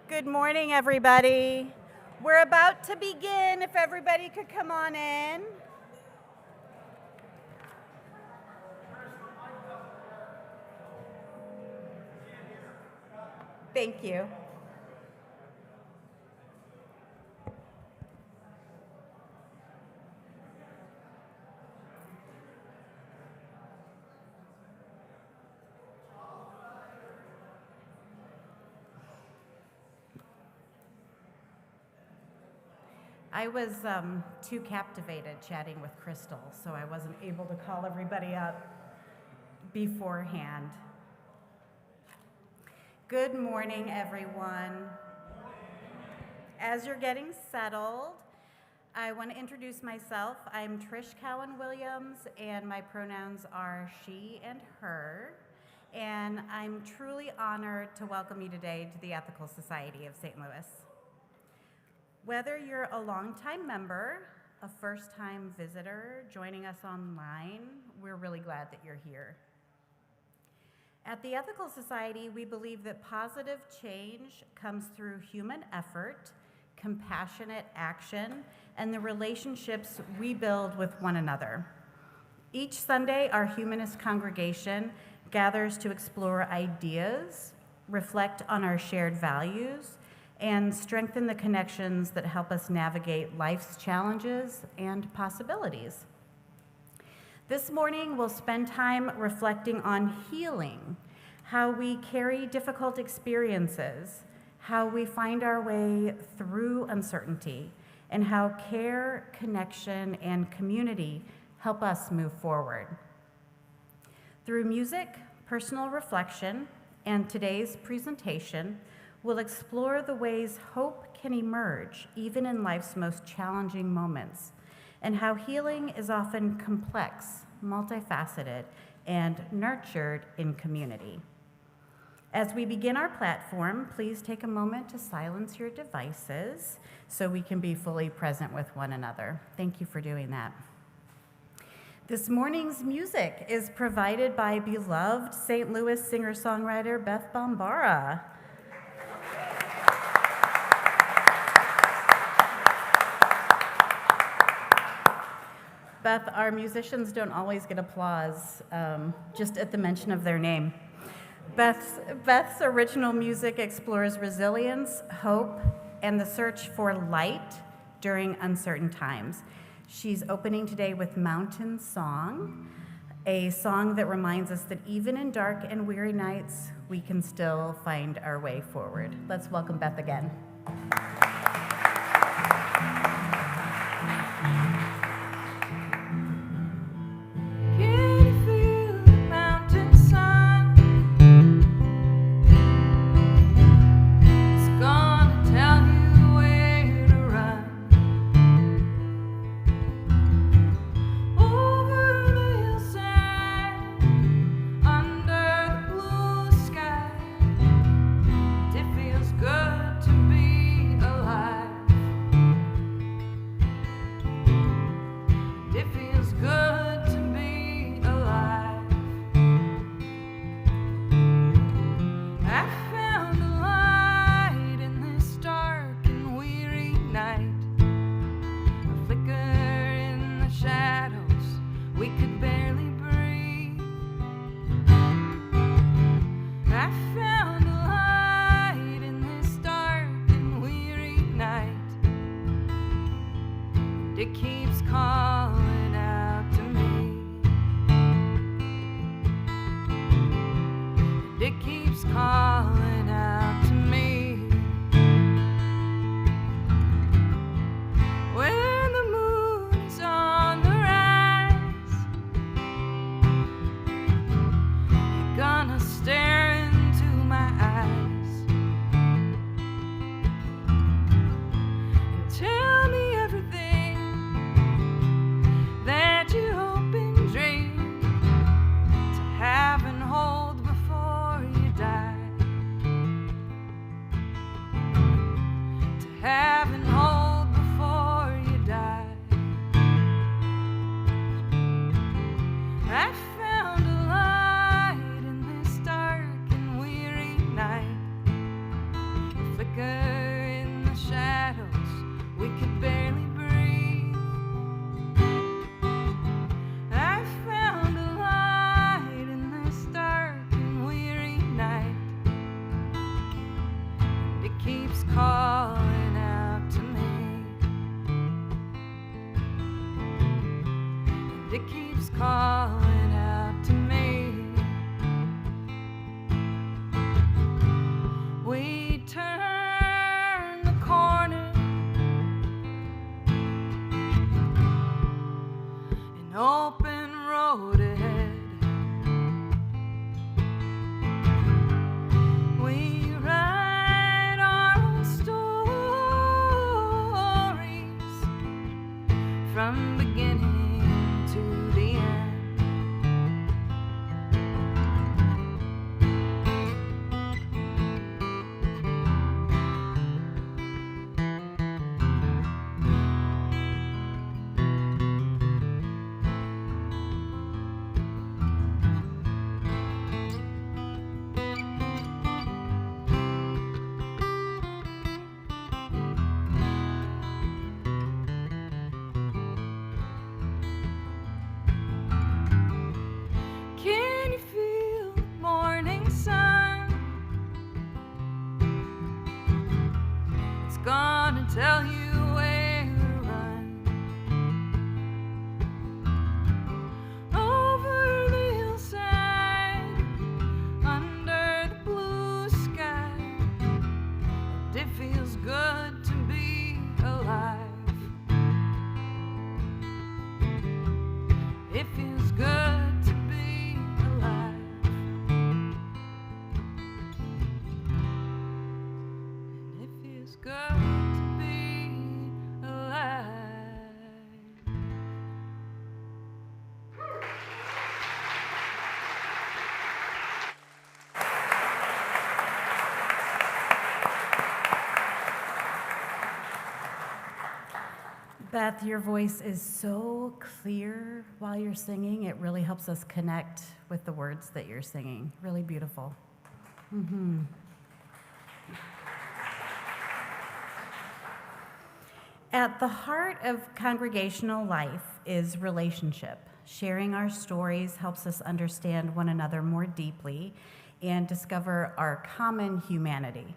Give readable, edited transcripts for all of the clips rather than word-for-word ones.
Good morning, everybody. We're about to begin. If everybody could come on in. Thank you. I was too captivated chatting with Crystal, so I wasn't able to call everybody up beforehand. Good morning, everyone. As you're getting settled, I want to introduce myself. I'm Trish Cowan-Williams, and my pronouns are she and her. And I'm truly honored to welcome you today to the Ethical Society of St. Louis. Whether you're a longtime member, a first-time visitor joining us online, we're really glad that you're here. At the Ethical Society, we believe that positive change comes through human effort, compassionate action, and the relationships we build with one another. Each Sunday, our humanist congregation gathers to explore ideas, reflect on our shared values, and strengthen the connections that help us navigate life's challenges and possibilities. This morning, we'll spend time reflecting on healing, how we carry difficult experiences, how we find our way through uncertainty, and how care, connection, and community help us move forward. Through music, personal reflection, and today's presentation, we'll explore the ways hope can emerge even in life's most challenging moments, and how healing is often complex, multifaceted, and nurtured in community. As we begin our platform, please take a moment to silence your devices so we can be fully present with one another. Thank you for doing that. This morning's music is provided by beloved St. Louis singer-songwriter Beth Bombara. Beth, our musicians don't always get applause just at the mention of their name. Beth's original music explores resilience, hope, and the search for light during uncertain times. She's opening today with Mountain Song, a song that reminds us that even in dark and weary nights, we can still find our way forward. Let's welcome Beth again. It keeps calling out to me. It keeps calling out to me. When the moon is on the rise, you're gonna stare into my eyes and tell me everything in the shadows, we could barely breathe. I found a light in this dark and weary night, and it keeps calling out to me, and it keeps calling out to me. We turn the corner, an open road ahead. We write our own stories from beginning to the end. Can you feel the morning sun? It's gonna tell you where to run. Over the hillside, under the blue sky, and it feels good to be alive. It feels good to be alive. And it feels good to be alive. Beth, your voice is so clear while you're singing. It really helps us connect with the words that you're singing. Really beautiful. At the heart of congregational life is relationship. Sharing our stories helps us understand one another more deeply and discover our common humanity.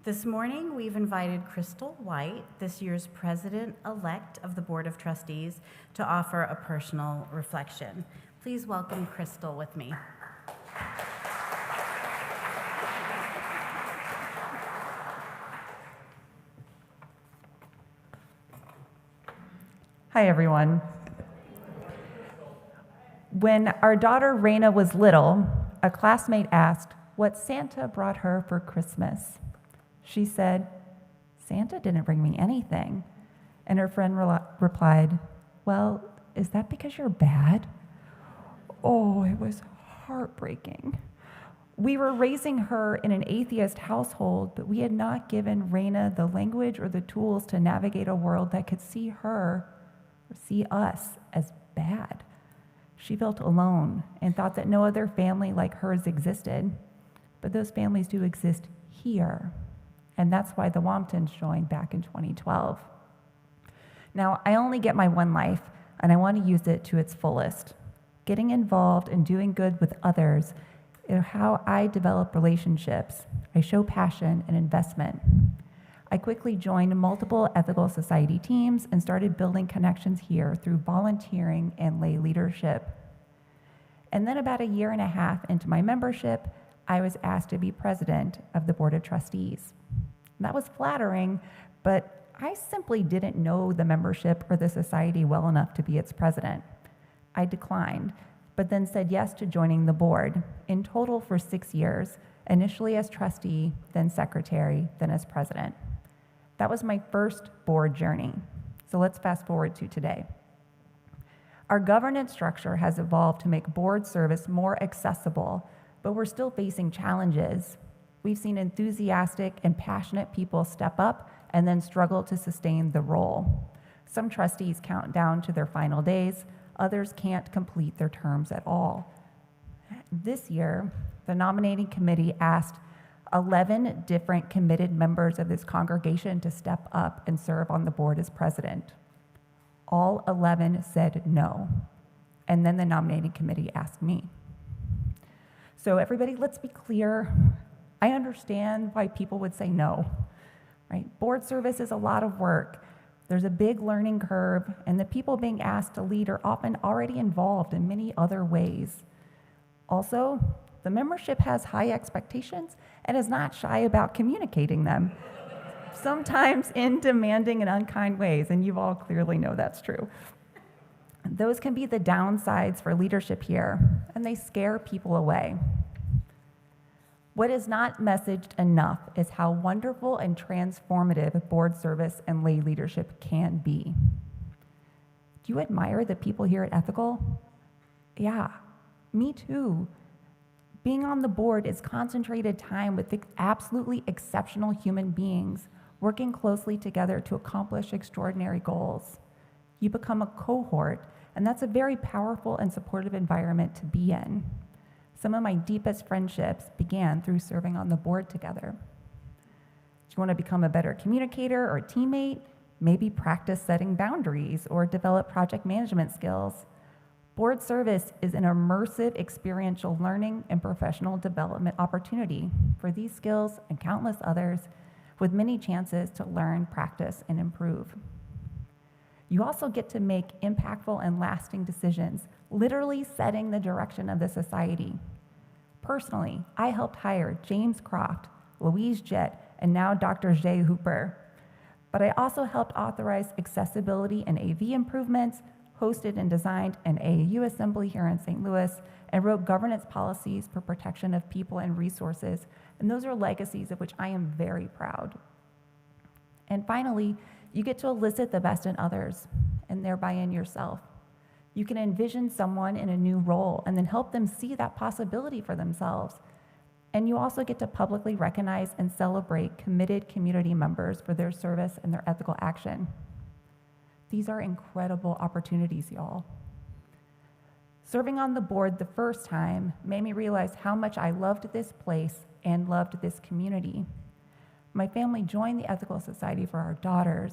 This morning, we've invited Crystal White, this year's president-elect of the Board of Trustees, to offer a personal reflection. Please welcome Crystal with me. Hi, everyone. When our daughter Raina was little, a classmate asked what Santa brought her for Christmas. She said, "Santa didn't bring me anything." And her friend replied, "Well, is that because you're bad?" Oh, it was heartbreaking. We were raising her in an atheist household, but we had not given Raina the language or the tools to navigate a world that could see her or see us as bad. She felt alone and thought that no other family like hers existed, but those families do exist here. And that's why the Womptons joined back in 2012. Now, I only get my one life, and I want to use it to its fullest. Getting involved and doing good with others is how I develop relationships. I show passion and investment. I quickly joined multiple ethical society teams and started building connections here through volunteering and lay leadership. And then about a year and a half into my membership, I was asked to be president of the Board of Trustees. That was flattering, but I simply didn't know the membership or the society well enough to be its president. I declined, but then said yes to joining the board, in total for 6 years, initially as trustee, then secretary, then as president. That was my first board journey. So let's fast forward to today. Our governance structure has evolved to make board service more accessible, but we're still facing challenges. We've seen enthusiastic and passionate people step up and then struggle to sustain the role. Some trustees count down to their final days, others can't complete their terms at all. This year, the nominating committee asked 11 different committed members of this congregation to step up and serve on the board as president. All 11 said no. And then the nominating committee asked me. So everybody, let's be clear. I understand why people would say no, right? Board service is a lot of work. There's a big learning curve, and the people being asked to lead are often already involved in many other ways. Also, the membership has high expectations and is not shy about communicating them, sometimes in demanding and unkind ways, and you all clearly know that's true. Those can be the downsides for leadership here, and they scare people away. What is not messaged enough is how wonderful and transformative board service and lay leadership can be. Do you admire the people here at Ethical? Yeah, me too. Being on the board is concentrated time with absolutely exceptional human beings working closely together to accomplish extraordinary goals. You become a cohort, and that's a very powerful and supportive environment to be in. Some of my deepest friendships began through serving on the board together. Do you want to become a better communicator or teammate? Maybe practice setting boundaries or develop project management skills. Board service is an immersive experiential learning and professional development opportunity for these skills and countless others, with many chances to learn, practice, and improve. You also get to make impactful and lasting decisions, literally setting the direction of the society. Personally, I helped hire James Croft, Louise Jett, and now Dr. Jay Hooper. But I also helped authorize accessibility and AV improvements, hosted and designed an AAU assembly here in St. Louis, and wrote governance policies for protection of people and resources. And those are legacies of which I am very proud. And finally, you get to elicit the best in others, and thereby in yourself. You can envision someone in a new role and then help them see that possibility for themselves. And you also get to publicly recognize and celebrate committed community members for their service and their ethical action. These are incredible opportunities, y'all. Serving on the board the first time made me realize how much I loved this place and loved this community. My family joined the Ethical Society for our daughters,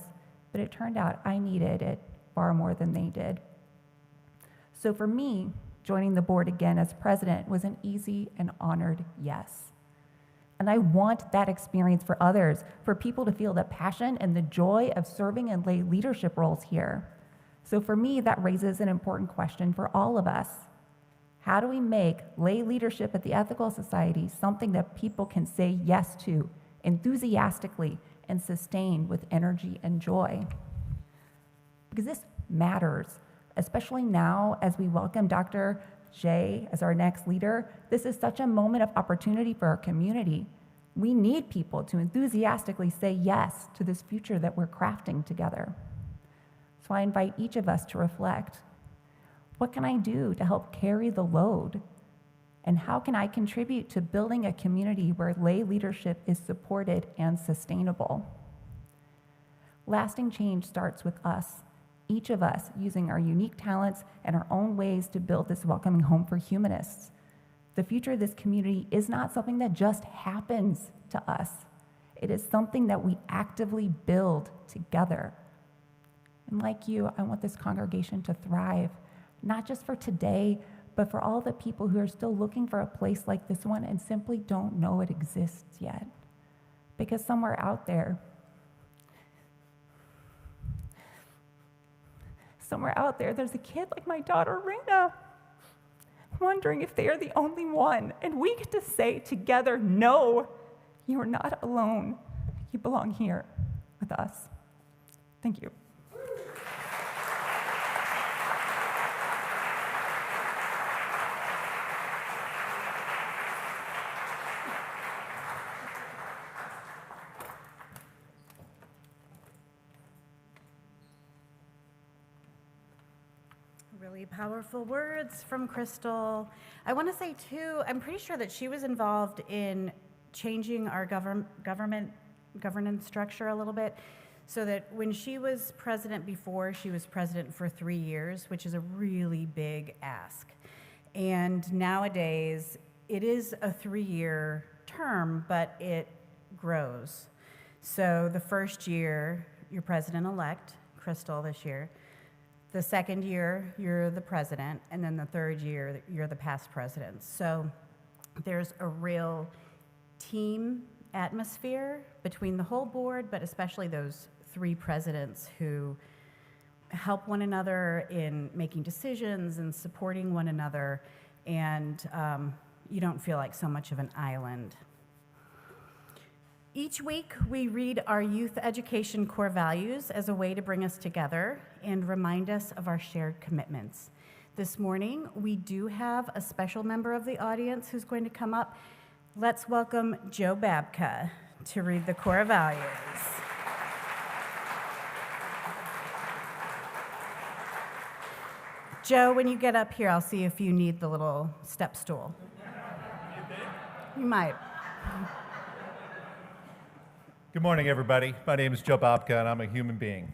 but it turned out I needed it far more than they did. So for me, joining the board again as president was an easy and honored yes. And I want that experience for others, for people to feel the passion and the joy of serving in lay leadership roles here. So for me, that raises an important question for all of us. How do we make lay leadership at the Ethical Society something that people can say yes to enthusiastically and sustain with energy and joy? Because this matters, especially now as we welcome Dr. Jay as our next leader. This is such a moment of opportunity for our community. We need people to enthusiastically say yes to this future that we're crafting together. So I invite each of us to reflect. What can I do to help carry the load? And how can I contribute to building a community where lay leadership is supported and sustainable? Lasting change starts with us, each of us using our unique talents and our own ways to build this welcoming home for humanists. The future of this community is not something that just happens to us. It is something that we actively build together. And like you, I want this congregation to thrive, not just for today, but for all the people who are still looking for a place like this one and simply don't know it exists yet. Because somewhere out there, there's a kid like my daughter, Raina, wondering if they are the only one. And we get to say together, no, you are not alone. You belong here with us. Thank you. Really powerful words from Crystal. I want to say too, I'm pretty sure that she was involved in changing our governance structure a little bit, so that when she was president before, she was president for 3 years, which is a really big ask. And nowadays, it is a 3-year term, but it grows. So the first year, you're president-elect, Crystal this year. The second year, you're the president, and then the third year, you're the past president. So there's a real team atmosphere between the whole board, but especially those 3 presidents who help one another in making decisions and supporting one another, and you don't feel like so much of an island. Each week, we read our youth education core values as a way to bring us together and remind us of our shared commitments. This morning, we do have a special member of the audience who's going to come up. Let's welcome Joe Babka to read the core values. Joe, when you get up here, I'll see if you need the little step stool. You might. Good morning, everybody. My name is Joe Babka, and I'm a human being.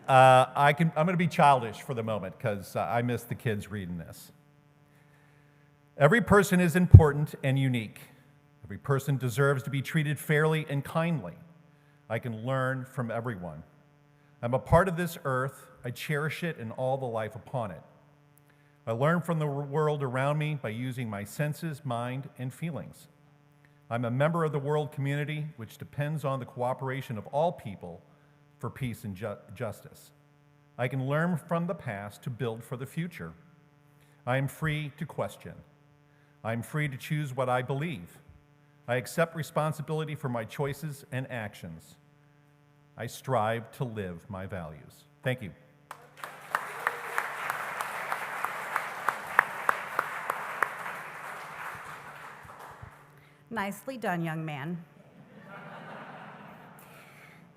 I'm going to be childish for the moment because I miss the kids reading this. Every person is important and unique. Every person deserves to be treated fairly and kindly. I can learn from everyone. I'm a part of this earth. I cherish it and all the life upon it. I learn from the world around me by using my senses, mind, and feelings. I'm a member of the world community, which depends on the cooperation of all people for peace and justice. I can learn from the past to build for the future. I am free to question. I am free to choose what I believe. I accept responsibility for my choices and actions. I strive to live my values. Thank you. Nicely done, young man.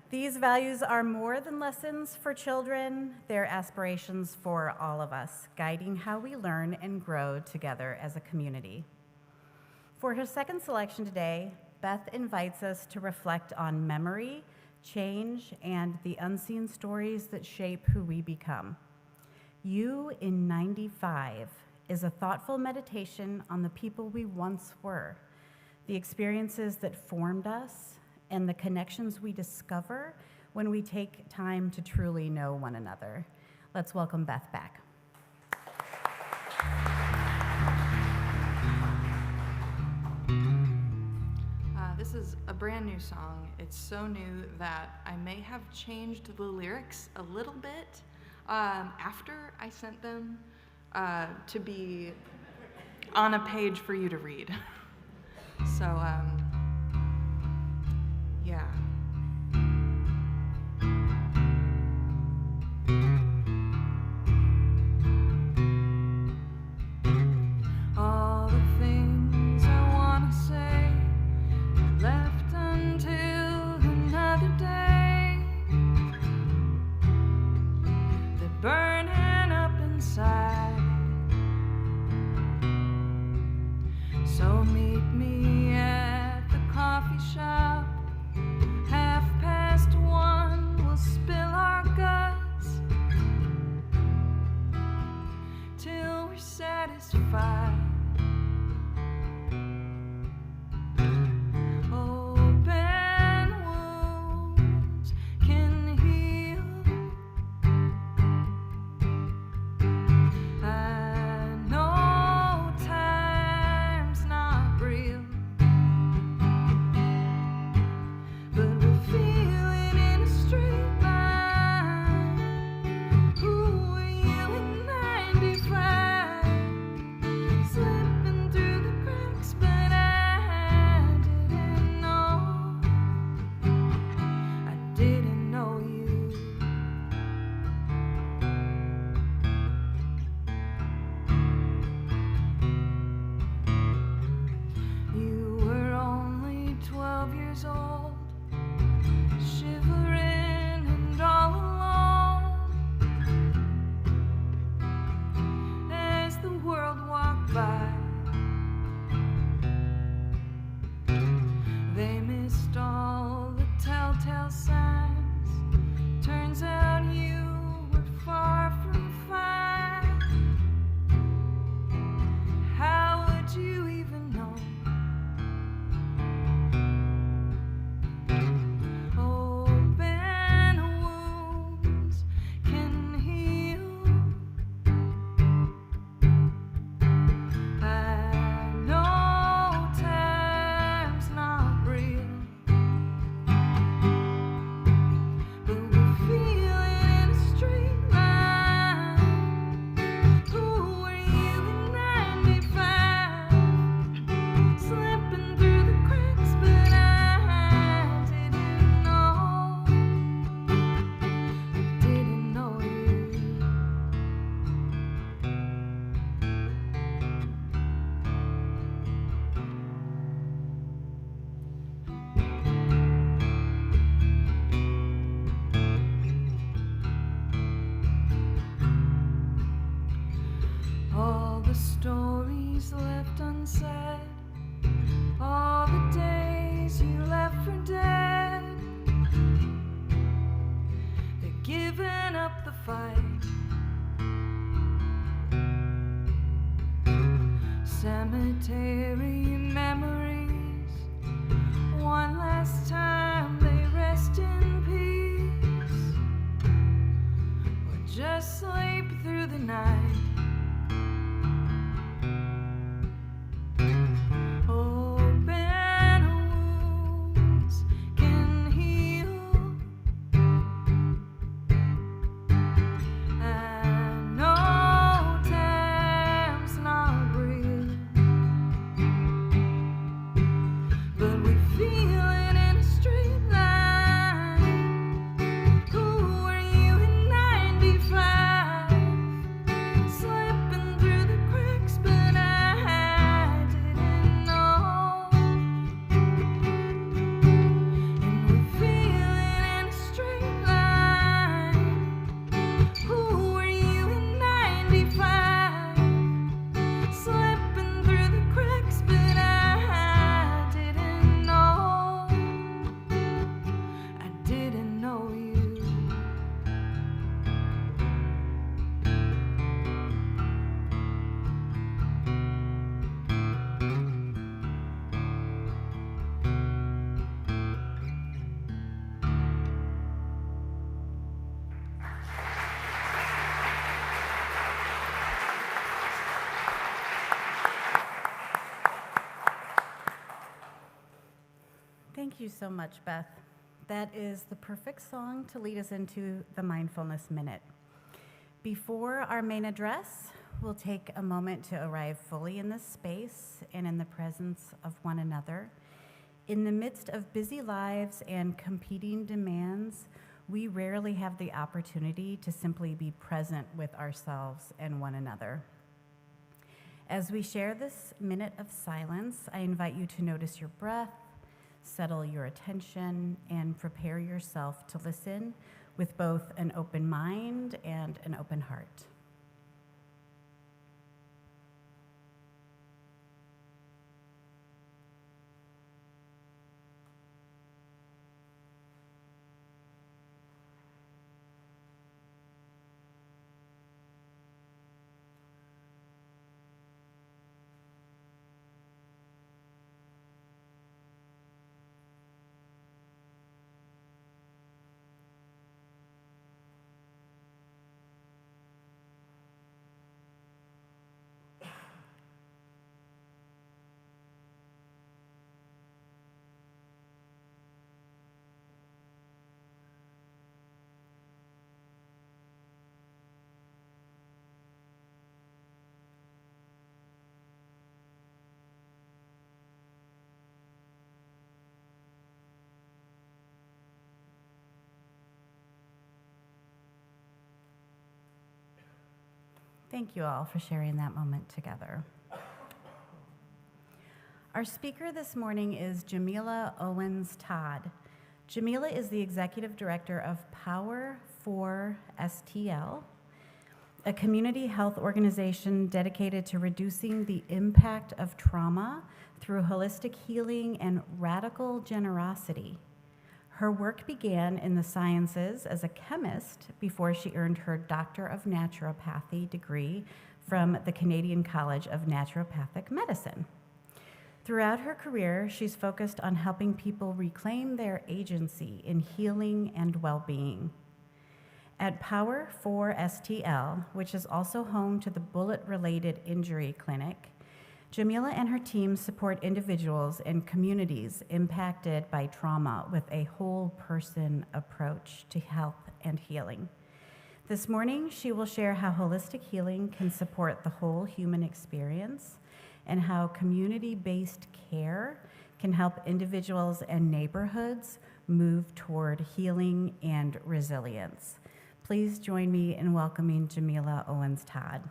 These values are more than lessons for children. They're aspirations for all of us, guiding how we learn and grow together as a community. For her second selection today, Beth invites us to reflect on memory, change, and the unseen stories that shape who we become. You in 95 is a thoughtful meditation on the people we once were, the experiences that formed us, and the connections we discover when we take time to truly know one another. Let's welcome Beth back. This is a brand new song. It's so new that I may have changed the lyrics a little bit after I sent them to be on a page for you to read. So, yeah. All the things I want to say left until another day. They're burning up inside. So meet me at the coffee shop. 1:30, we'll spill our guts till we're satisfied. Open wounds can heal. I know time's not real, but we're feeling in a straight line. Who are you in 95? Slipping through the cracks, but I didn't know. I didn't know you. You were only 12 years old, shivering and all alone, as the world walked by. They missed all the telltale signs. Turns out you were far from fine. How would you even know? Thank you so much, Beth. That is the perfect song to lead us into the Mindfulness Minute. Before our main address, we'll take a moment to arrive fully in this space and in the presence of one another. In the midst of busy lives and competing demands, we rarely have the opportunity to simply be present with ourselves and one another. As we share this minute of silence, I invite you to notice your breath, settle your attention, and prepare yourself to listen with both an open mind and an open heart. Thank you all for sharing that moment together. Our speaker this morning is Jamila Owens-Todd. Jamila is the Executive Director of Power for STL, a community health organization dedicated to reducing the impact of trauma through holistic healing and radical generosity. Her work began in the sciences as a chemist before she earned her Doctor of Naturopathy degree from the Canadian College of Naturopathic Medicine. Throughout her career, she's focused on helping people reclaim their agency in healing and well-being. At Power for STL, which is also home to the Bullet-Related Injury Clinic, Jamila and her team support individuals and communities impacted by trauma with a whole person approach to health and healing. This morning, she will share how holistic healing can support the whole human experience and how community-based care can help individuals and neighborhoods move toward healing and resilience. Please join me in welcoming Jamila Owens-Todd.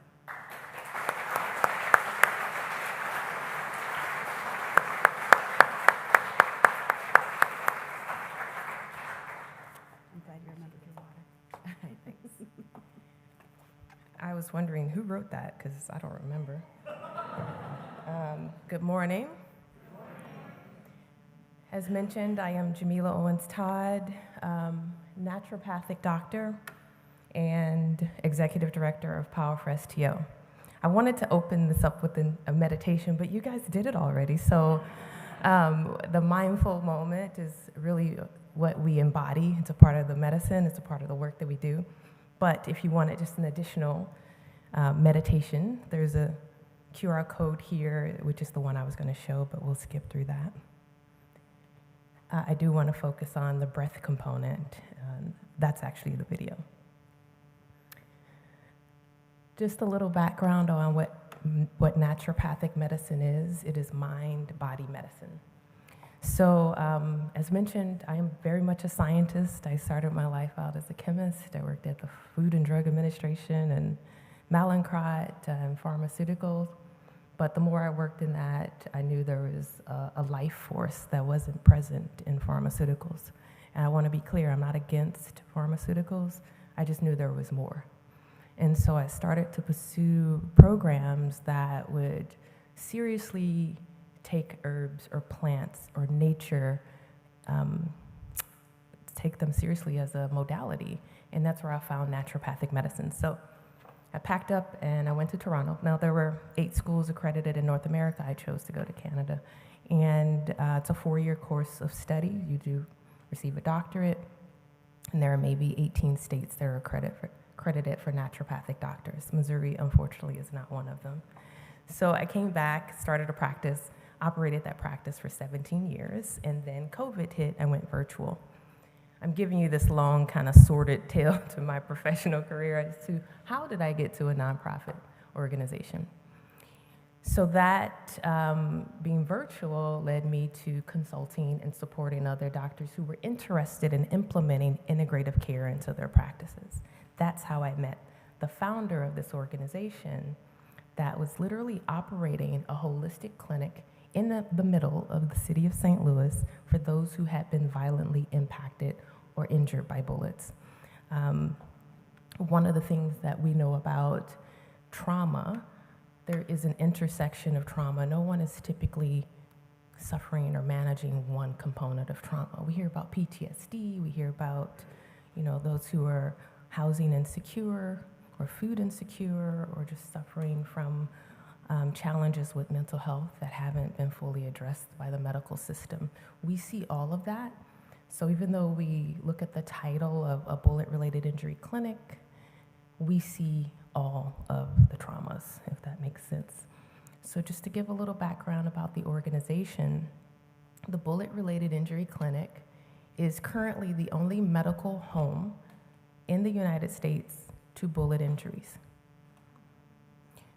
I was wondering who wrote that because I don't remember. Good morning. As mentioned, I am Jamila Owens-Todd, naturopathic doctor and executive director of Power for STO. I wanted to open this up with a meditation, but you guys did it already. So the mindful moment is really what we embody. It's a part of the medicine. It's a part of the work that we do. But if you wanted just an additional meditation, there's a QR code here, which is the one I was going to show, but we'll skip through that. I do want to focus on the breath component. That's actually the video. Just a little background on what naturopathic medicine is. It is mind-body medicine. So, as mentioned, I am very much a scientist. I started my life out as a chemist. I worked at the Food and Drug Administration and Mallinckrodt and pharmaceuticals. But the more I worked in that, I knew there was a life force that wasn't present in pharmaceuticals. And I want to be clear, I'm not against pharmaceuticals. I just knew there was more. And so I started to pursue programs that would seriously take herbs or plants or nature, take them seriously as a modality. And that's where I found naturopathic medicine. So I packed up and I went to Toronto. Now, there were 8 schools accredited in North America. I chose to go to Canada. And it's a 4-year course of study. You do receive a doctorate. And there are maybe 18 states that are accredited for naturopathic doctors. Missouri, unfortunately, is not one of them. So I came back, started a practice. operated that practice for 17 years, and then COVID hit, I went virtual. I'm giving you this long kind of sordid tale to my professional career as to how did I get to a nonprofit organization. So that being virtual led me to consulting and supporting other doctors who were interested in implementing integrative care into their practices. That's how I met the founder of this organization that was literally operating a holistic clinic in the middle of the city of St. Louis for those who had been violently impacted or injured by bullets. One of the things that we know about trauma, there is an intersection of trauma. No one is typically suffering or managing one component of trauma. We hear about PTSD, we hear about, those who are housing insecure or food insecure or just suffering from challenges with mental health that haven't been fully addressed by the medical system. We see all of that. So even though we look at the title of a bullet-related injury clinic, we see all of the traumas, if that makes sense. So just to give a little background about the organization, the Bullet-Related Injury Clinic is currently the only medical home in the United States to bullet injuries.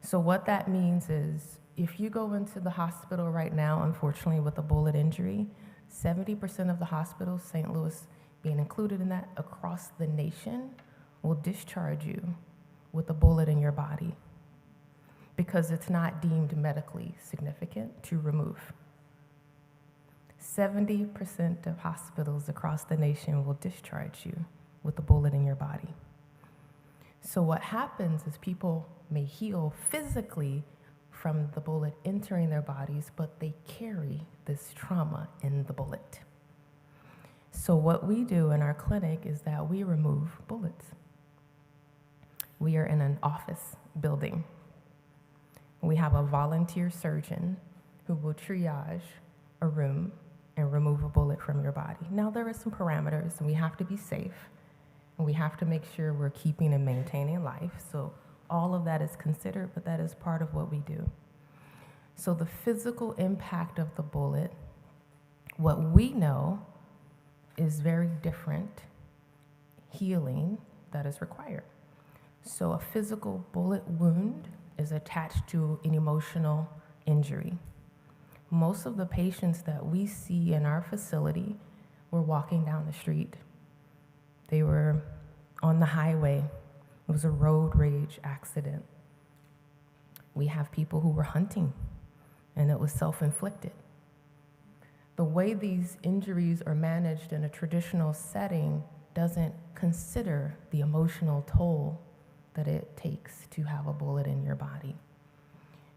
So what that means is if you go into the hospital right now, unfortunately, with a bullet injury, 70% of the hospitals, St. Louis being included in that, across the nation, will discharge you with a bullet in your body because it's not deemed medically significant to remove. 70% of hospitals across the nation will discharge you with a bullet in your body. So what happens is people may heal physically from the bullet entering their bodies, but they carry this trauma in the bullet. So what we do in our clinic is that we remove bullets. We are in an office building. We have a volunteer surgeon who will triage a room and remove a bullet from your body. Now there are some parameters, and we have to be safe, and we have to make sure we're keeping and maintaining life. So all of that is considered, but that is part of what we do. So the physical impact of the bullet, what we know is very different healing that is required. So a physical bullet wound is attached to an emotional injury. Most of the patients that we see in our facility were walking down the street. They were on the highway. It was a road rage accident. We have people who were hunting, and it was self-inflicted. The way these injuries are managed in a traditional setting doesn't consider the emotional toll that it takes to have a bullet in your body.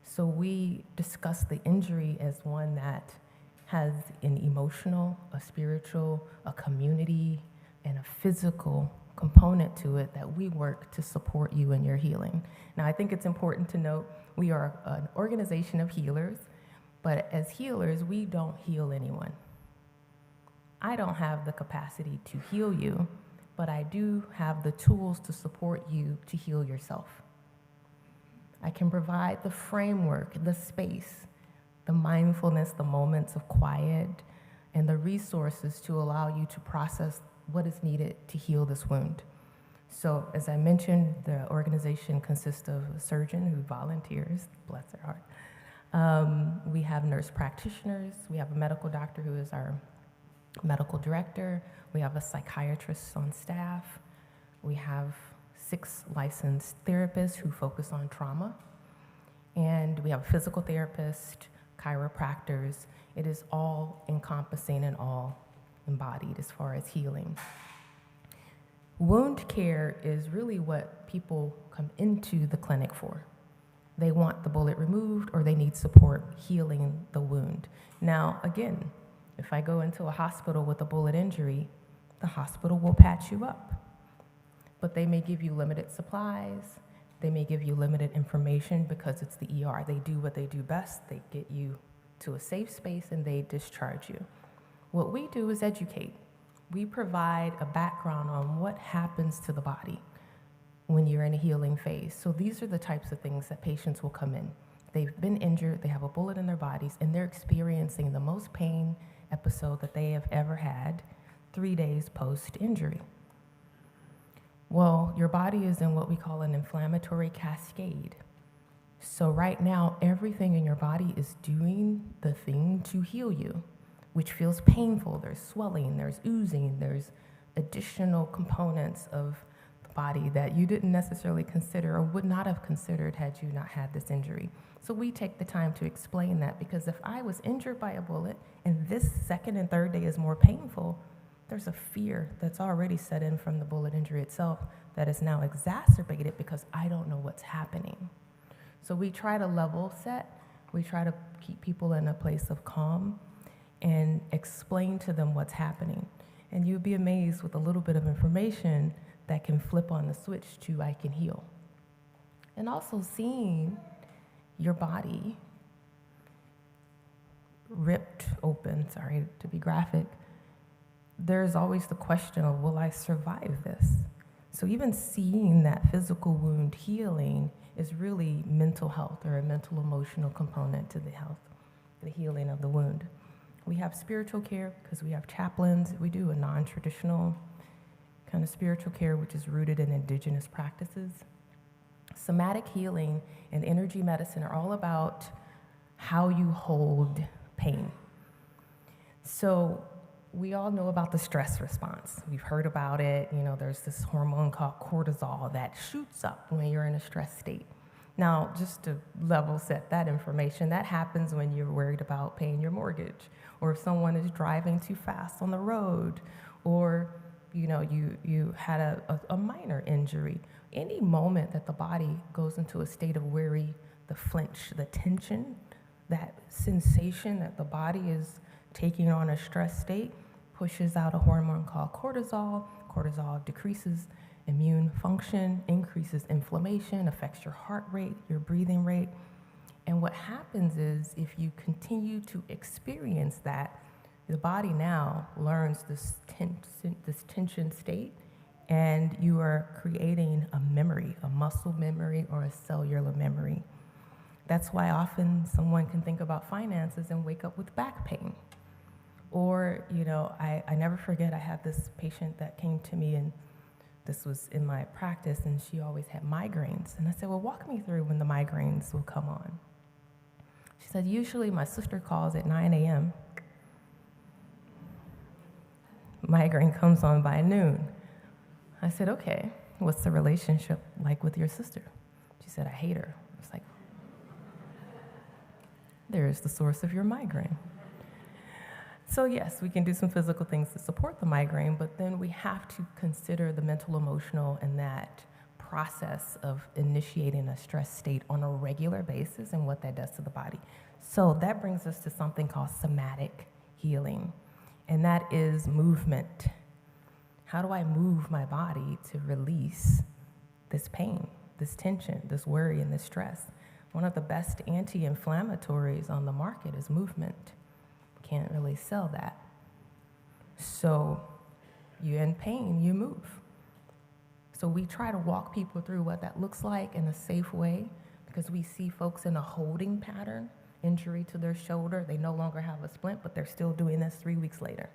So we discuss the injury as one that has an emotional, a spiritual, a community, and a physical component to it that we work to support you in your healing. Now, I think it's important to note we are an organization of healers, but as healers, we don't heal anyone. I don't have the capacity to heal you, but I do have the tools to support you to heal yourself. I can provide the framework, the space, the mindfulness, the moments of quiet, and the resources to allow you to process what is needed to heal this wound. So as I mentioned, the organization consists of a surgeon who volunteers, bless their heart. We have nurse practitioners. We have a medical doctor who is our medical director. We have a psychiatrist on staff. We have 6 licensed therapists who focus on trauma. And we have a physical therapist, chiropractors. It is all encompassing and all embodied as far as healing. Wound care is really what people come into the clinic for. They want the bullet removed or they need support healing the wound. Now, again, if I go into a hospital with a bullet injury, the hospital will patch you up. But they may give you limited supplies. They may give you limited information because it's the ER. They do what they do best. They get you to a safe space and they discharge you. What we do is educate. We provide a background on what happens to the body when you're in a healing phase. So these are the types of things that patients will come in. they've been injured, they have a bullet in their bodies, and they're experiencing the most pain episode that they have ever had 3 days post-injury. Well, your body is in what we call an inflammatory cascade. So right now, everything in your body is doing the thing to heal you, which feels painful. There's swelling, there's oozing, there's additional components of the body that you didn't necessarily consider or would not have considered had you not had this injury. So we take the time to explain that, because if I was injured by a bullet and this second and third day is more painful, there's a fear that's already set in from the bullet injury itself that is now exacerbated because I don't know what's happening. So we try to level set. We try to keep people in a place of calm and explain to them what's happening. And you'd be amazed with a little bit of information that can flip on the switch to I can heal. And also seeing your body ripped open, sorry to be graphic, there's always the question of, will I survive this? So even seeing that physical wound healing is really mental health, or a mental emotional component to the health, the healing of the wound. We have spiritual care because we have chaplains. We do a non-traditional kind of spiritual care, which is rooted in indigenous practices. Somatic healing and energy medicine are all about how you hold pain. So we all know about the stress response. We've heard about it. You know, there's this hormone called cortisol that shoots up when you're in a stress state. Now, just to level set that information, that happens when you're worried about paying your mortgage, or if someone is driving too fast on the road, or you know, you had a minor injury. Any moment that the body goes into a state of worry, the flinch, the tension, that sensation that the body is taking on a stress state pushes out a hormone called cortisol. Cortisol decreases immune function, increases inflammation, affects your heart rate, your breathing rate. And what happens is, if you continue to experience that, the body now learns this tension state, and you are creating a memory, a muscle memory or a cellular memory. That's why often someone can think about finances and wake up with back pain. Or, you know, I never forget, I had this patient that came to me, and this was in my practice, and she always had migraines. And I said, well, walk me through when the migraines will come on. She said, usually my sister calls at 9 a.m. Migraine comes on by noon. I said, okay, what's the relationship like with your sister? She said, I hate her. I was like, there's the source of your migraine. So yes, we can do some physical things to support the migraine, but then we have to consider the mental, emotional, and that process of initiating a stress state on a regular basis and what that does to the body. So that brings us to something called somatic healing, and that is movement. How do I move my body to release this pain, this tension, this worry, and this stress? One of the best anti-inflammatories on the market is movement. Can't really sell that. So you're in pain, you move. So we try to walk people through what that looks like in a safe way, because we see folks in a holding pattern, injury to their shoulder. They no longer have a splint, but they're still doing this 3 weeks later.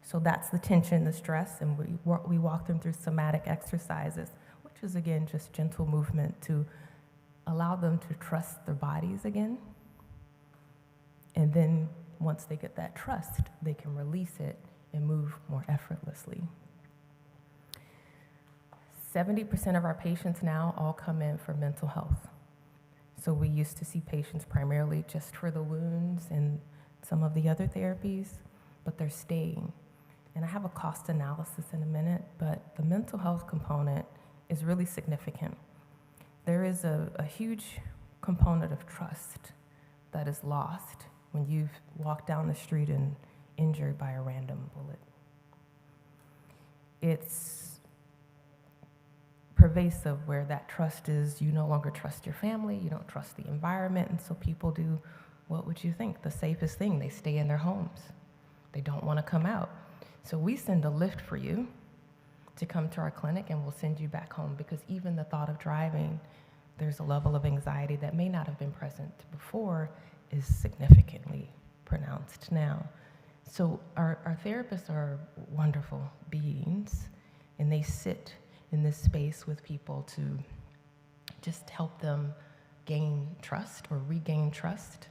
So that's the tension, the stress, and we walk them through somatic exercises, which is, again, just gentle movement to allow them to trust their bodies again. And then once they get that trust, they can release it and move more effortlessly. 70% of our patients now all come in for mental health. So we used to see patients primarily just for the wounds and some of the other therapies, but they're staying. And I have a cost analysis in a minute, but the mental health component is really significant. There is a huge component of trust that is lost when you've walked down the street and injured by a random bullet. It's pervasive where that trust is, you no longer trust your family, you don't trust the environment, and so people do, what would you think, the safest thing, they stay in their homes. They don't want to come out. So we send a lift for you to come to our clinic, and we'll send you back home, because even the thought of driving there's a level of anxiety that may not have been present before is significantly pronounced now. So our therapists are wonderful beings, and they sit in this space with people to just help them gain trust or regain trust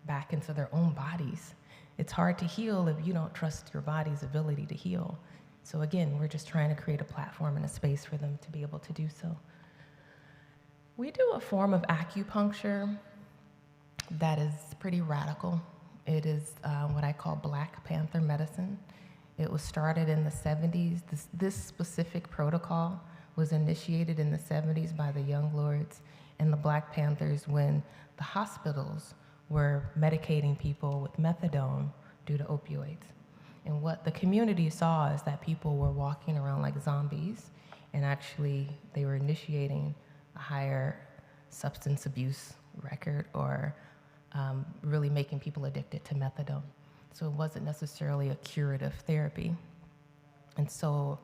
back into their own bodies. It's hard to heal if you don't trust your body's ability to heal. So again, we're just trying to create a platform and a space for them to be able to do so. We do a form of acupuncture that is pretty radical. It is what I call Black Panther medicine. It was started in the 70s. This specific protocol was initiated in the 70s by the Young Lords and the Black Panthers when the hospitals were medicating people with methadone due to opioids. And what the community saw is that people were walking around like zombies, and actually they were initiating a higher substance abuse record or really making people addicted to methadone. So it wasn't necessarily a curative therapy. And so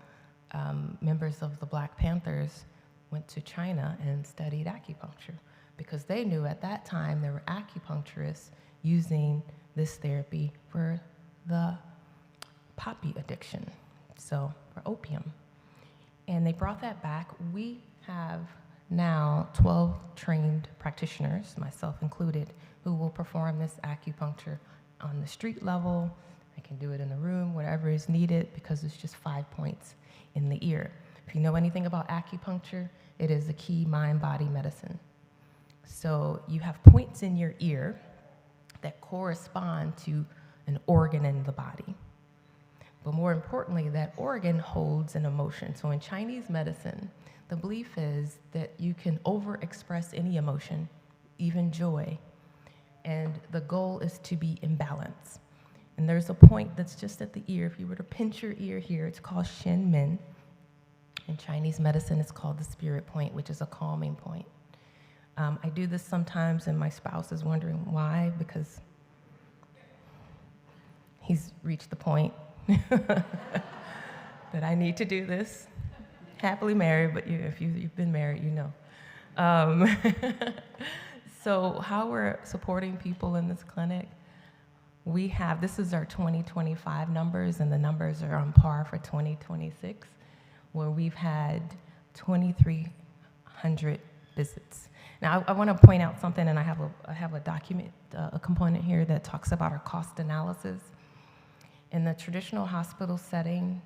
members of the Black Panthers went to China and studied acupuncture because they knew at that time there were acupuncturists using this therapy for the poppy addiction, so for opium. And they brought that back. We have now 12 trained practitioners, myself included, who will perform this acupuncture on the street level. I can do it in a room, whatever is needed, because it's just 5 points in the ear. If you know anything about acupuncture, it is a key mind-body medicine. So you have points in your ear that correspond to an organ in the body. But more importantly, that organ holds an emotion. So in Chinese medicine, the belief is that you can overexpress any emotion, even joy, and the goal is to be in balance. And there's a point that's just at the ear. If you were to pinch your ear here, it's called Shen Min. In Chinese medicine, it's called the spirit point, which is a calming point. I do this sometimes, and my spouse is wondering why, because he's reached the point that I need to do this. Happily married, but if you've been married, you know. So how we're supporting people in this clinic, this is our 2025 numbers, and the numbers are on par for 2026, where we've had 2,300 visits. Now, I want to point out something, and I have a document, a component here that talks about our cost analysis. In the traditional hospital setting,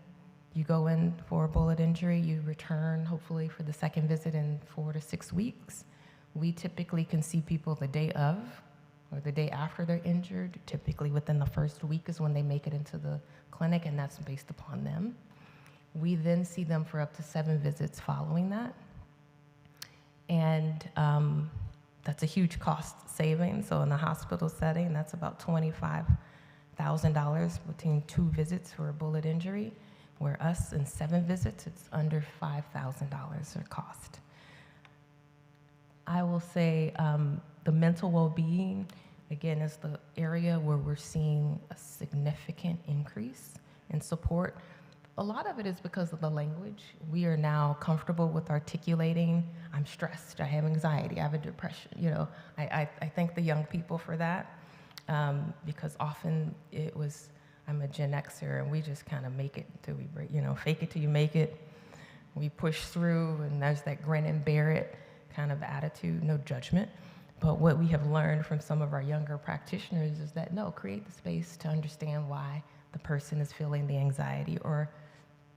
you go in for a bullet injury, you return hopefully for the second visit in 4 to 6 weeks. We typically can see people the day of or the day after they're injured. Typically within the first week is when they make it into the clinic, and that's based upon them. We then see them for up to 7 visits following that. And that's a huge cost saving. So in the hospital setting, that's about $25,000 between 2 visits for a bullet injury, where us in 7 visits, it's under $5,000 or cost. I will say the mental well-being, again, is the area where we're seeing a significant increase in support. A lot of it is because of the language. We are now comfortable with articulating, I'm stressed, I have anxiety, I have a depression. You know, I thank the young people for that, because often it was, I'm a Gen Xer, and we just kind of make it until we break, fake it till you make it. We push through, and there's that grin and bear it kind of attitude, no judgment. But what we have learned from some of our younger practitioners is that, no, create the space to understand why the person is feeling the anxiety, or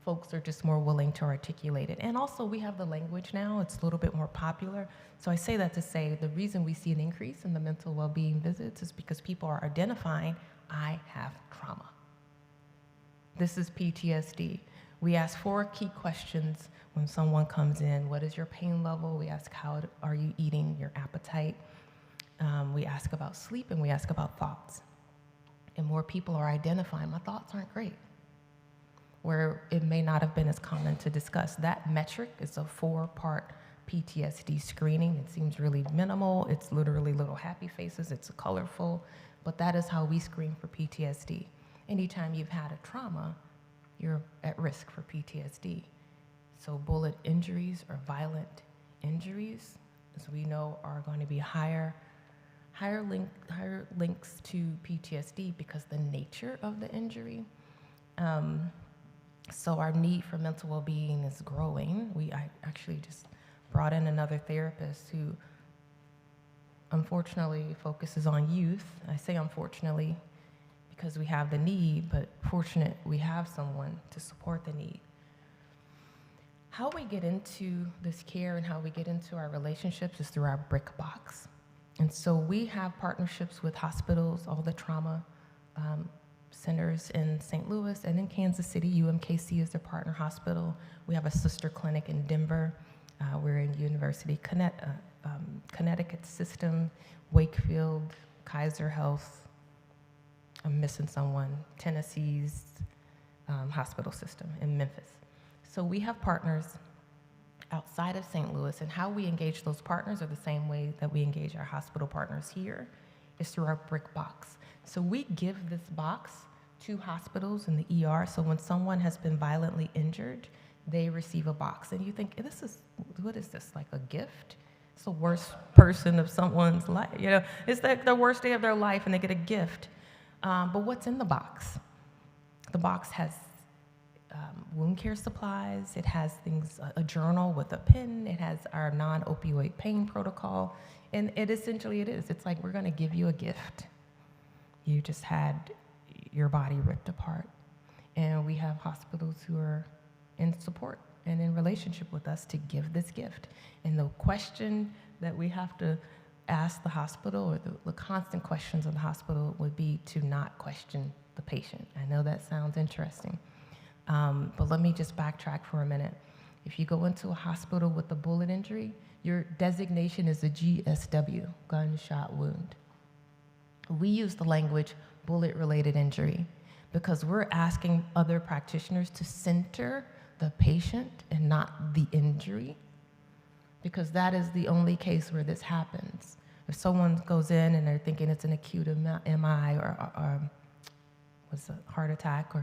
folks are just more willing to articulate it. And also, we have the language now. It's a little bit more popular. So I say that to say the reason we see an increase in the mental well-being visits is because people are identifying, I have trauma. This is PTSD. We ask 4 key questions when someone comes in. What is your pain level? We ask, how are you eating, your appetite? We ask about sleep, and we ask about thoughts. And more people are identifying, my thoughts aren't great, where it may not have been as common to discuss. That metric is a 4-part PTSD screening. It seems really minimal. It's literally little happy faces. It's colorful. But that is how we screen for PTSD. Anytime you've had a trauma, you're at risk for PTSD. So bullet injuries or violent injuries as we know, are going to be higher links to PTSD because the nature of the injury. So our need for mental well-being is growing. I actually just brought in another therapist who unfortunately focuses on youth. I say unfortunately because we have the need, but fortunate we have someone to support the need. How we get into this care and how we get into our relationships is through our BRIC box. And so we have partnerships with hospitals, all the trauma centers in St. Louis and in Kansas City. UMKC is their partner hospital. We have a sister clinic in Denver. We're in University Connecticut System, Wakefield, Kaiser Health. I'm missing someone. Tennessee's hospital system in Memphis. So we have partners outside of St. Louis, and how we engage those partners are the same way that we engage our hospital partners here, is through our BRIC box. So we give this box to hospitals in the ER, so when someone has been violently injured, they receive a box. And you think, what is this, like a gift? It's the worst person of someone's life, it's like the worst day of their life and they get a gift. But what's in the box? The box has wound care supplies, it has things, a journal with a pen, it has our non-opioid pain protocol, and it's like we're gonna give you a gift. You just had your body ripped apart. And we have hospitals who are in support and in relationship with us to give this gift. And the question that we have to ask the hospital, or the constant questions of the hospital, would be to not question the patient. I know that sounds interesting. But let me just backtrack for a minute. If you go into a hospital with a bullet injury, your designation is a GSW, gunshot wound. We use the language bullet-related injury because we're asking other practitioners to center the patient and not the injury, because that is the only case where this happens. If someone goes in and they're thinking it's an acute MI or what's a heart attack,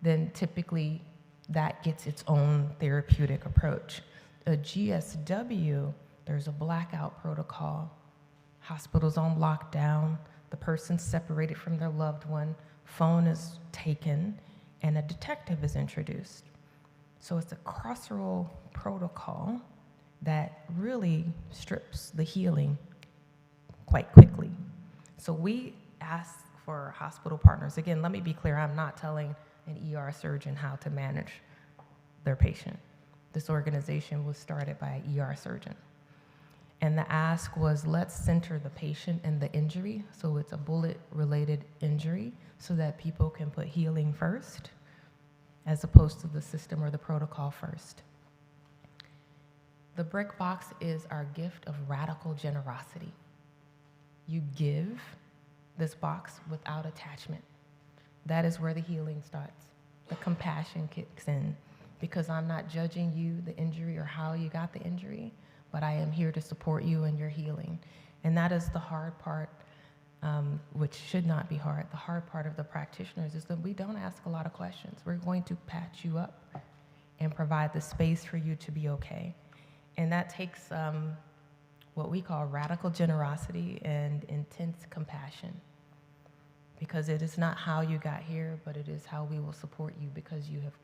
then typically that gets its own therapeutic approach. A GSW, there's a blackout protocol, hospitals on lockdown, the person's separated from their loved one, phone is taken, and a detective is introduced. So it's a carceral protocol that really strips the healing quite quickly. So we ask for hospital partners. Again, let me be clear, I'm not telling an ER surgeon how to manage their patient. This organization was started by an ER surgeon. And the ask was, let's center the patient and the injury, so it's a bullet-related injury, so that people can put healing first, as opposed to the system or the protocol first. The BRIC box is our gift of radical generosity. You give this box without attachment. That is where the healing starts. The compassion kicks in, because I'm not judging you, the injury, or how you got the injury, but I am here to support you in your healing. And that is the hard part, which should not be hard. The hard part of the practitioners is that we don't ask a lot of questions. We're going to patch you up and provide the space for you to be okay. And that takes what we call radical generosity and intense compassion, because it is not how you got here, but it is how we will support you because you have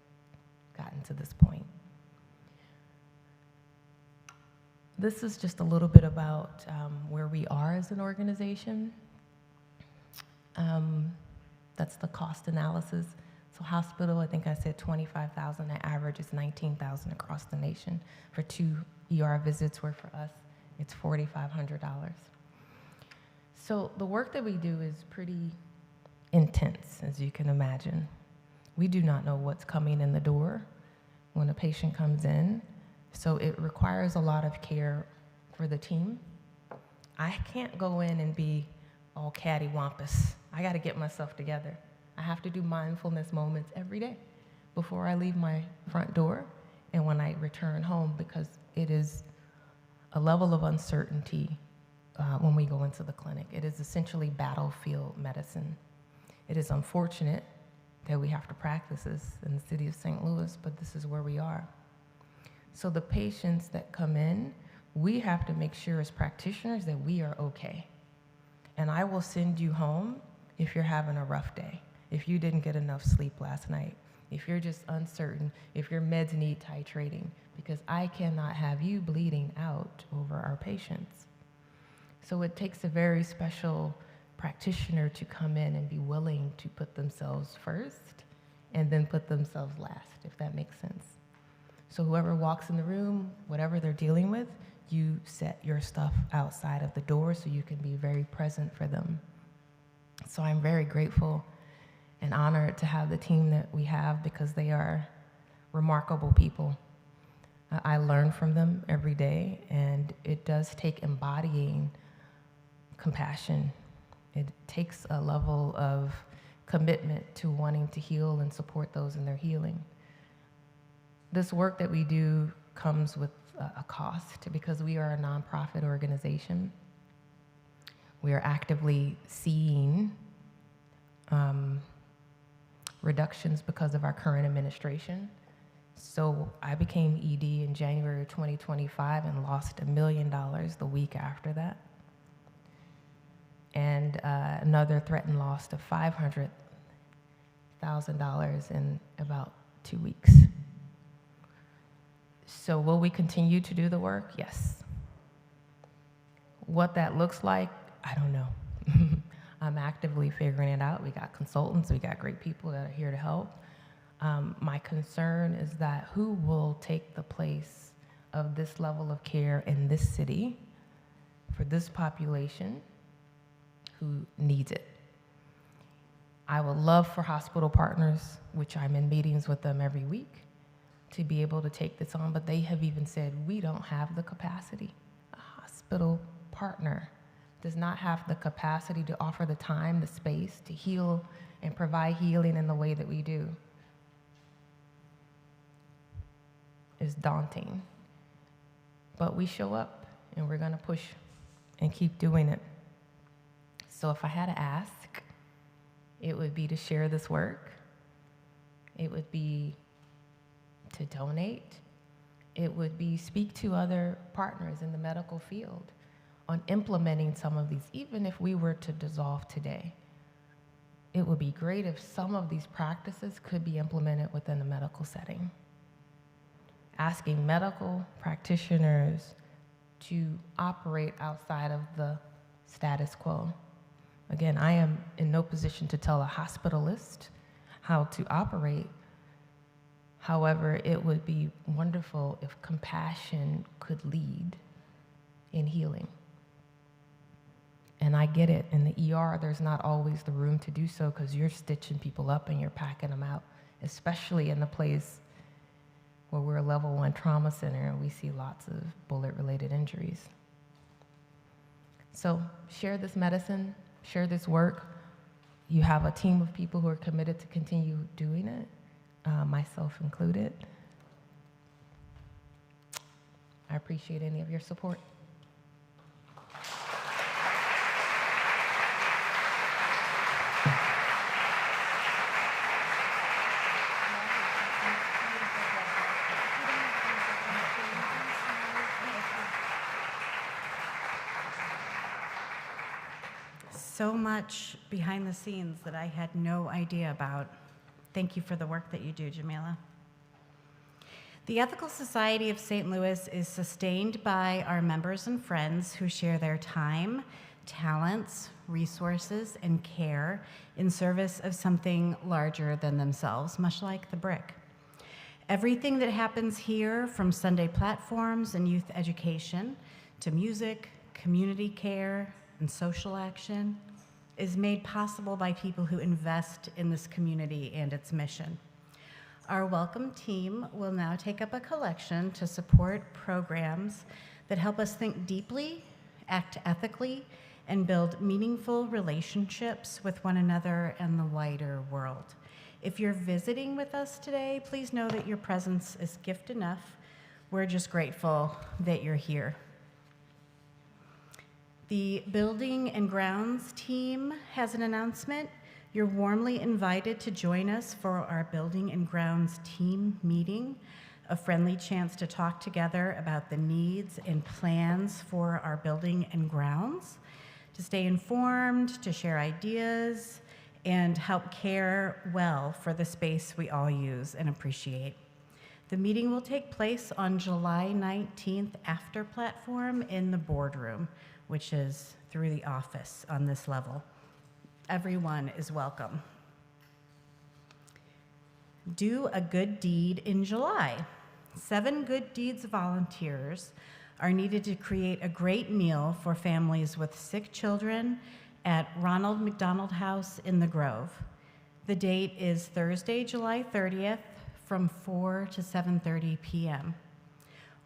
gotten to this point. This is just a little bit about where we are as an organization. That's the cost analysis. So hospital, I think I said $25,000. The average is $19,000 across the nation for 2 ER visits, where for us, it's $4,500. So the work that we do is pretty intense, as you can imagine. We do not know what's coming in the door when a patient comes in. So it requires a lot of care for the team. I can't go in and be all cattywampus. I got to get myself together. I have to do mindfulness moments every day before I leave my front door and when I return home, because it is a level of uncertainty when we go into the clinic. It is essentially battlefield medicine. It is unfortunate that we have to practice this in the city of St. Louis, but this is where we are. So the patients that come in, We have to make sure as practitioners that we are okay. And I will send you home if you're having a rough day, if you didn't get enough sleep last night, if you're just uncertain, if your meds need titrating, because I cannot have you bleeding out over our patients. So it takes a very special practitioner to come in and be willing to put themselves first and then put themselves last, if that makes sense. So whoever walks in the room, whatever they're dealing with, you set your stuff outside of the door so you can be very present for them. So I'm very grateful and honored to have the team that we have because they are remarkable people. I learn from them every day, and it does take embodying compassion. It takes a level of commitment to wanting to heal and support those in their healing. This work that we do comes with a cost because we are a nonprofit organization. We are actively seeing reductions because of our current administration. So I became ED in January of 2025 and lost $1 million the week after that. And another threatened loss of $500,000 in about 2 weeks. So will we continue to do the work? Yes. What that looks like, I don't know. I'm actively figuring it out. We got consultants, we got great people that are here to help. My concern is that who will take the place of this level of care in this city for this population who needs it? I would love for hospital partners, which I'm in meetings with them every week, to be able to take this on, but they have even said, we don't have the capacity. A hospital partner does not have the capacity to offer the time, the space to heal and provide healing in the way that we do. It's daunting. But we show up and we're gonna push and keep doing it. So if I had to ask, it would be to share this work. It would be to donate. It would be speak to other partners in the medical field on implementing some of these, even if we were to dissolve today. It would be great if some of these practices could be implemented within a medical setting. Asking medical practitioners to operate outside of the status quo. Again, I am in no position to tell a hospitalist how to operate. However, it would be wonderful if compassion could lead in healing. And I get it, in the ER, there's not always the room to do so because you're stitching people up and you're packing them out, especially in the place where we're a level 1 trauma center and we see lots of bullet-related injuries. So share this medicine, share this work. You have a team of people who are committed to continue doing it. Myself included. I appreciate any of your support. So much behind the scenes that I had no idea about. Thank you for the work that you do, Jamila. The Ethical Society of St. Louis is sustained by our members and friends who share their time, talents, resources, and care in service of something larger than themselves, much like the BRIC. Everything that happens here, from Sunday platforms and youth education to music, community care, and social action, is made possible by people who invest in this community and its mission. Our welcome team will now take up a collection to support programs that help us think deeply, act ethically, and build meaningful relationships with one another and the wider world. If you're visiting with us today, please know that your presence is gift enough. We're just grateful that you're here. The Building and Grounds team has an announcement. You're warmly invited to join us for our Building and Grounds team meeting a friendly chance to talk together about the needs and plans for our building and grounds, to stay informed, to share ideas, and help care well for the space we all use and appreciate. The meeting will take place on July 19th after platform in the boardroom, which is through the office on this level. Everyone is welcome. Do a good deed in July. 7 good deeds volunteers are needed to create a great meal for families with sick children at Ronald McDonald House in the Grove. The date is Thursday, July 30th from 4 to 7:30 p.m.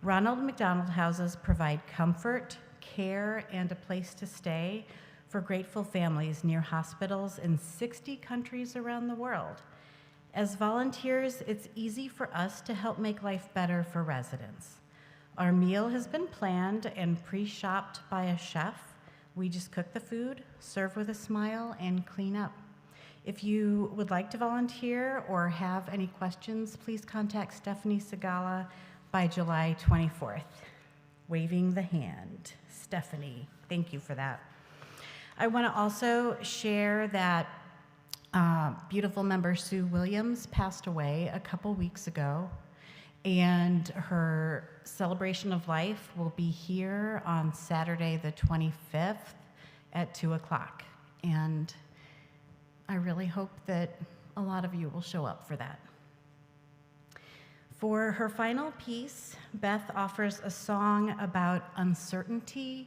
Ronald McDonald Houses provide comfort, care, and a place to stay for grateful families near hospitals in 60 countries around the world. As volunteers, it's easy for us to help make life better for residents. Our meal has been planned and pre-shopped by a chef. We just cook the food, serve with a smile, and clean up. If you would like to volunteer or have any questions, please contact Stephanie Segala by July 24th. Waving the hand. Stephanie, thank you for that. I want to also share that beautiful member Sue Williams passed away a couple weeks ago, and her celebration of life will be here on Saturday the 25th at 2 o'clock. And I really hope that a lot of you will show up for that. For her final piece, Beth offers a song about uncertainty,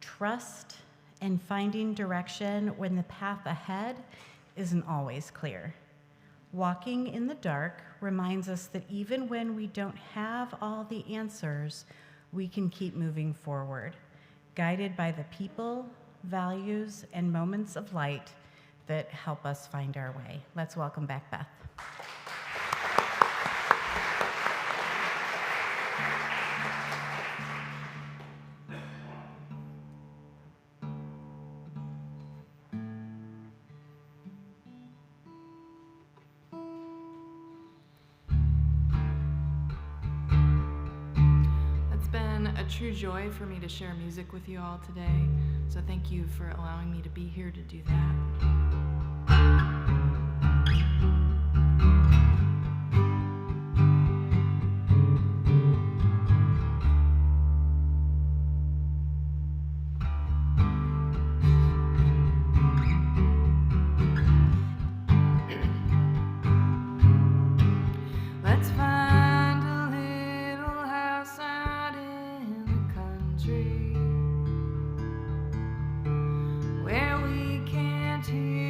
trust, and finding direction when the path ahead isn't always clear. Walking in the dark reminds us that even when we don't have all the answers, we can keep moving forward, guided by the people, values, and moments of light that help us find our way. Let's welcome back Beth. True joy for me to share music with you all today, so thank you for allowing me to be here to do that. Let's find a little house out in the country where we can't hear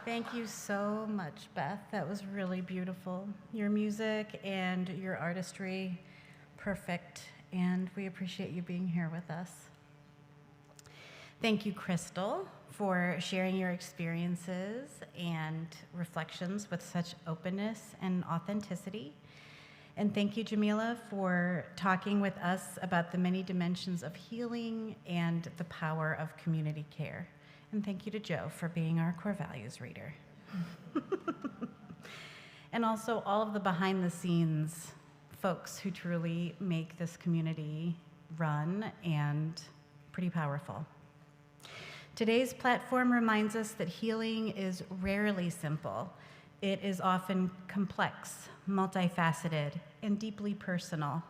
Thank you so much, Beth. That was really beautiful. Your music and your artistry, perfect. And we appreciate you being here with us. Thank you, Crystal, for sharing your experiences and reflections with such openness and authenticity. And thank you, Jamila, for talking with us about the many dimensions of healing and the power of community care. And thank you to Joe for being our core values reader. And also all of the behind the scenes folks who truly make this community run and pretty powerful. Today's platform reminds us that healing is rarely simple. It is often complex, multifaceted, and deeply personal.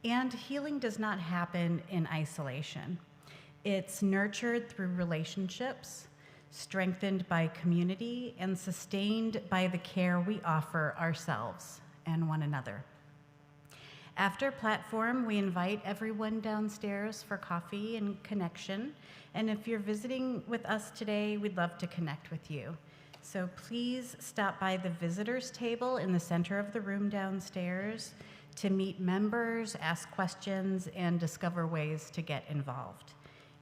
And healing does not happen in isolation. It's nurtured through relationships, strengthened by community, and sustained by the care we offer ourselves and one another. After platform, we invite everyone downstairs for coffee and connection. And if you're visiting with us today, we'd love to connect with you. So please stop by the visitors table in the center of the room downstairs to meet members, ask questions, and discover ways to get involved.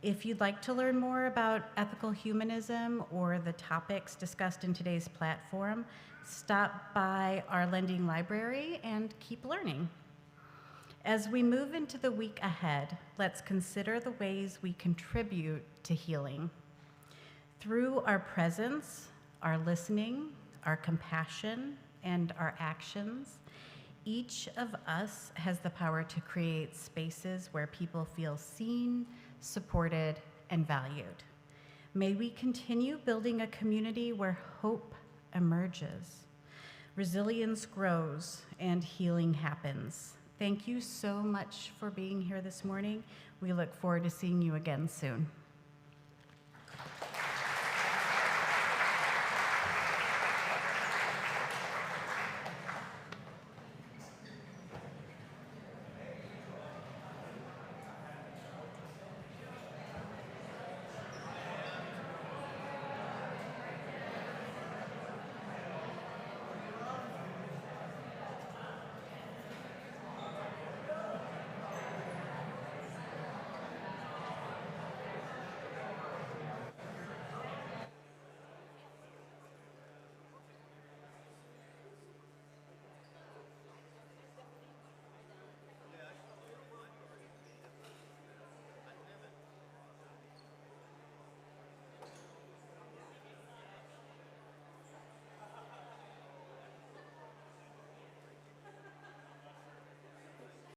If you'd like to learn more about ethical humanism or the topics discussed in today's platform, stop by our lending library and keep learning. As we move into the week ahead, let's consider the ways we contribute to healing. Through our presence, our listening, our compassion, and our actions, each of us has the power to create spaces where people feel seen, supported, and valued. May we continue building a community where hope emerges, resilience grows, and healing happens. Thank you so much for being here this morning. We look forward to seeing you again soon.